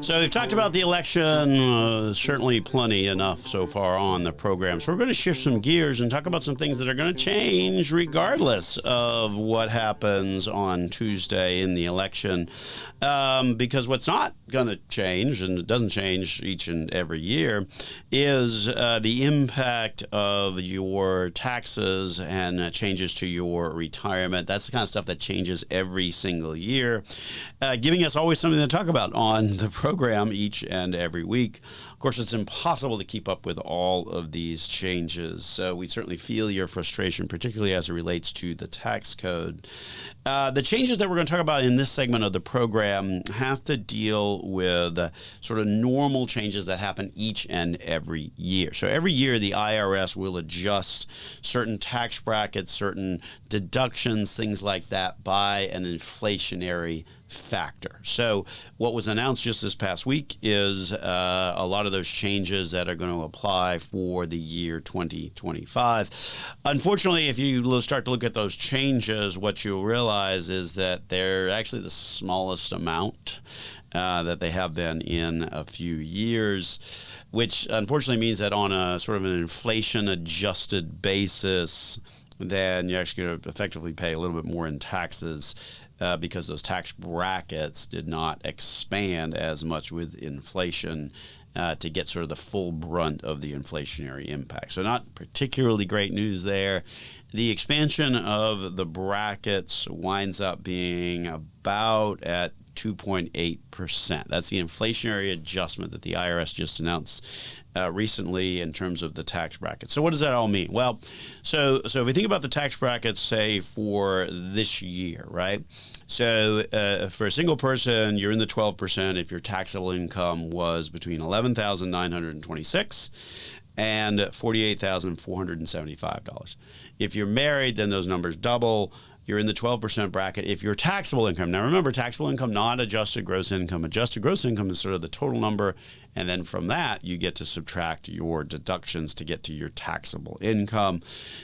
So we've talked about the election, certainly plenty enough so far on the program. So we're going to shift some gears and talk about some things that are going to change regardless of what happens on Tuesday in the election. Because what's not going to change, and it doesn't change each and every year, is the impact of your taxes and changes to your retirement. That's the kind of stuff that changes every single year, giving us always something to talk about on the program each and every week. Of course, it's impossible to keep up with all of these changes, so we certainly feel your frustration, particularly as it relates to the tax code. The changes that we're going to talk about in this segment of the program have to deal with sort of normal changes that happen each and every year. So every year, the IRS will adjust certain tax brackets, certain deductions, things like that, by an inflationary factor. So what was announced just this past week is a lot of those changes that are going to apply for the year 2025. Unfortunately, if you start to look at those changes, what you'll realize is that they're actually the smallest amount that they have been in a few years, which unfortunately means that on a sort of an inflation-adjusted basis, then you're actually going to effectively pay a little bit more in taxes because those tax brackets did not expand as much with inflation to get sort of the full brunt of the inflationary impact. So not particularly great news there. The expansion of the brackets winds up being about at 2.8%. That's the inflationary adjustment that the IRS just announced recently in terms of the tax bracket. So what does that all mean? Well, so if we think about the tax brackets, say for this year, right? So for a single person, you're in the 12% if your taxable income was between $11,926 and $48,475. If you're married, then those numbers double. You're in the 12% bracket if your taxable income. Now remember, taxable income, not adjusted gross income. Adjusted gross income is sort of the total number, and then from that you get to subtract your deductions to get to your taxable income.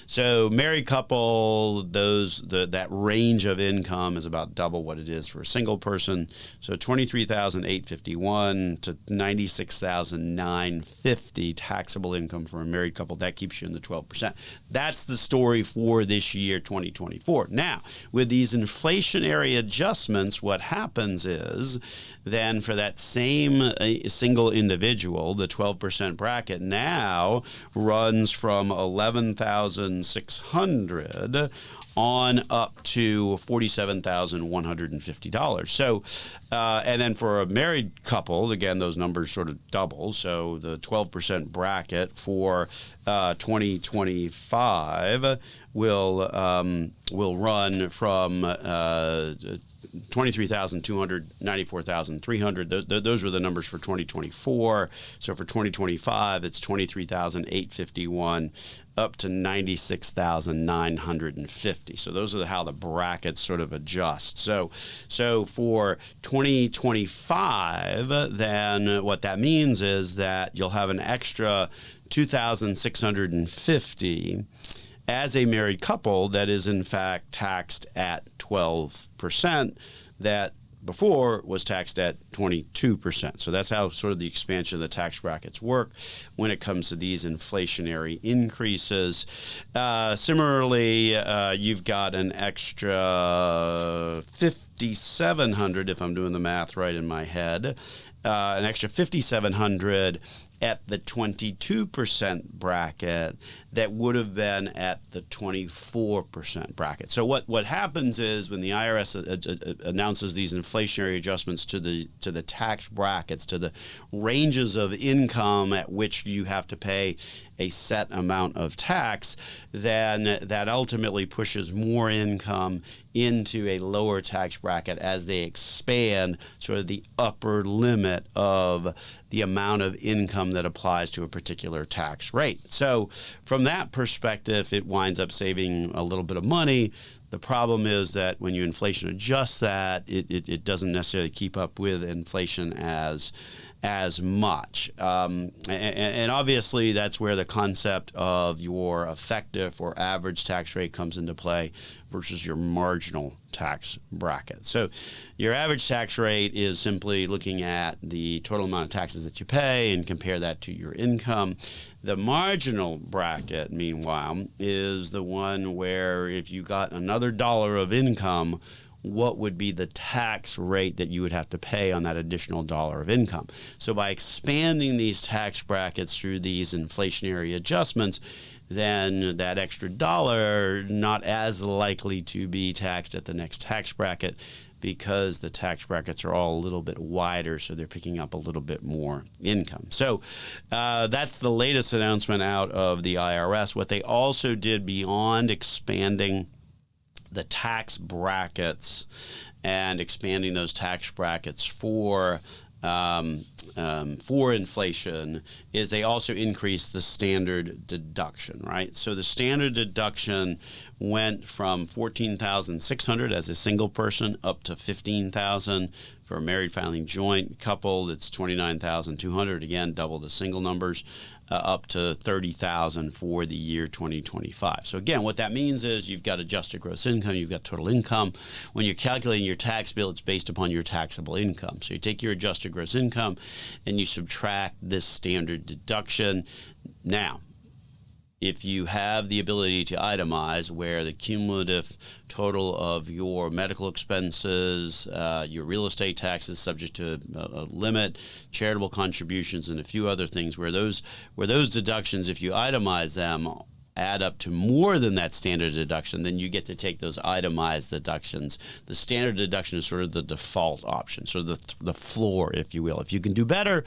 So married couple, that range of income is about double what it is for a single person. So $23,851 to $96,950 taxable income for a married couple. That keeps you in the 12%. That's the story for this year, 2024. Now, with these inflationary adjustments, what happens is then for that same single individual, the 12% bracket now runs from $11,600 on up to $47,150. So, and then for a married couple, again, those numbers sort of double. So the 12% bracket for 2025 will run from $23,200, $94,300. Those were the numbers for 2024. So for 2025, it's $23,851 up to $96,950. So those are how the brackets sort of adjust. So for 2025, then what that means is that you'll have an extra $2,650 as a married couple that is in fact taxed at 12%, that before was taxed at 22%. So that's how sort of the expansion of the tax brackets work when it comes to these inflationary increases. Similarly, you've got an extra $5,700, if I'm doing the math right in my head, an extra $5,700 at the 22% bracket that would have been at the 24% bracket. So what happens is when the IRS announces these inflationary adjustments to the tax brackets, to the ranges of income at which you have to pay a set amount of tax, then that ultimately pushes more income into a lower tax bracket as they expand sort of the upper limit of the amount of income that applies to a particular tax rate. So from that perspective, it winds up saving a little bit of money. The problem is that when you inflation adjust that, it doesn't necessarily keep up with inflation as as much. And obviously, that's where the concept of your effective or average tax rate comes into play versus your marginal tax bracket. So your average tax rate is simply looking at the total amount of taxes that you pay and compare that to your income. The marginal bracket, meanwhile, is the one where if you got another dollar of income, what would be the tax rate that you would have to pay on that additional dollar of income. So by expanding these tax brackets through these inflationary adjustments, then that extra dollar not as likely to be taxed at the next tax bracket because the tax brackets are all a little bit wider, so they're picking up a little bit more income. So that's the latest announcement out of the IRS. What they also did beyond expanding the tax brackets and expanding those tax brackets for inflation is they also increased the standard deduction, right? So the standard deduction went from $14,600 as a single person up to $15,000 for a married filing joint couple. It's $29,200, again, double the single numbers, up to $30,000 for the year 2025. So again, what that means is you've got adjusted gross income, you've got total income. When you're calculating your tax bill, it's based upon your taxable income. So you take your adjusted gross income and you subtract this standard deduction. Now, if you have the ability to itemize where the cumulative total of your medical expenses, your real estate taxes subject to a limit, charitable contributions, and a few other things where those deductions, if you itemize them, add up to more than that standard deduction, then you get to take those itemized deductions. The standard deduction is sort of the default option, sort of the floor, if you will. If you can do better,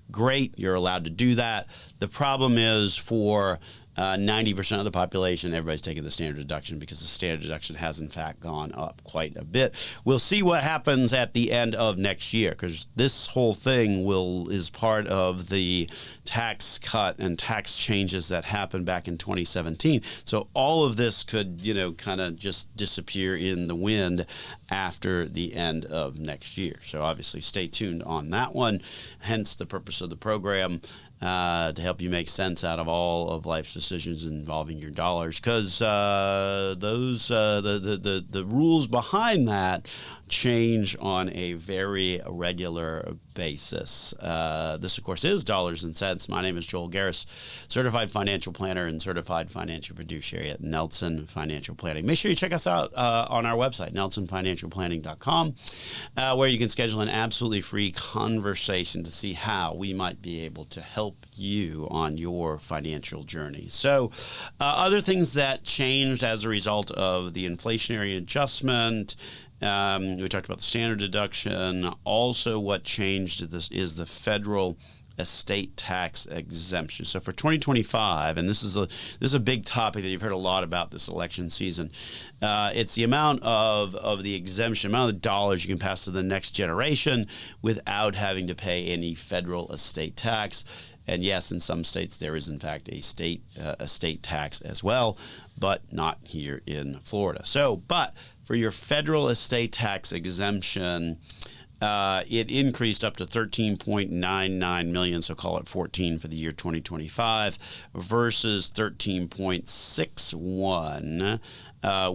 great, you're allowed to do that. The problem is for 90% of the population, everybody's taking the standard deduction because the standard deduction has in fact gone up quite a bit. We'll see what happens at the end of next year because this whole thing is part of the tax cut and tax changes that happened back in 2017. So all of this could, kind of just disappear in the wind after the end of next year. So obviously stay tuned on that one, hence the purpose of the program. To help you make sense out of all of life's decisions involving your dollars, because the rules behind that change on a very regular basis. This, of course, is Dollars and Cents. My name is Joel Garris, certified financial planner and certified financial fiduciary at Nelson Financial Planning. Make sure you check us out on our website, nelsonfinancialplanning.com, where you can schedule an absolutely free conversation to see how we might be able to help you on your financial journey. So other things that changed as a result of the inflationary adjustment, we talked about the standard deduction. Also what changed is the federal estate tax exemption. So for 2025, and this is a big topic that you've heard a lot about this election season, it's the amount of the exemption, amount of the dollars you can pass to the next generation without having to pay any federal estate tax. And yes, in some states there is in fact a state estate tax as well, but not here in Florida. So, but for your federal estate tax exemption, it increased up to $13.99 million, so call it 14 for the year 2025, versus 13.61,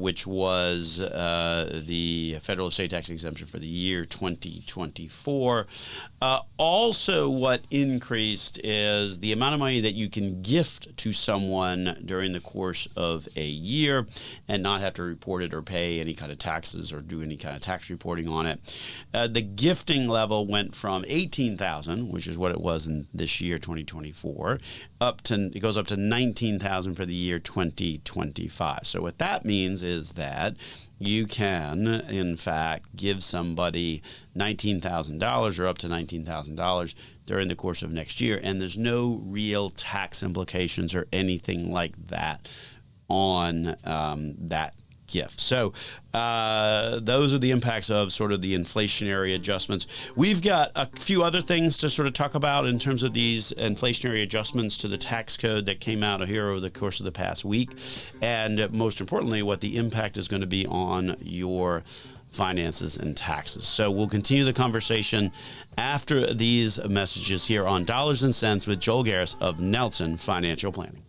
which was the federal estate tax exemption for the year 2024. Also, what increased is the amount of money that you can gift to someone during the course of a year and not have to report it or pay any kind of taxes or do any kind of tax reporting on it. The gifting level went from $18,000, which is what it was in this year, 2024, it goes up to $19,000 for the year 2025. So what that means is that you can, in fact, give somebody $19,000 or up to $19,000 during the course of next year, and there's no real tax implications or anything like that on that gift. So those are the impacts of sort of the inflationary adjustments. We've got a few other things to sort of talk about in terms of these inflationary adjustments to the tax code that came out here over the course of the past week, and most importantly, what the impact is going to be on your finances, and taxes. So we'll continue the conversation after these messages here on Dollars and Cents with Joel Garris of Nelson Financial Planning.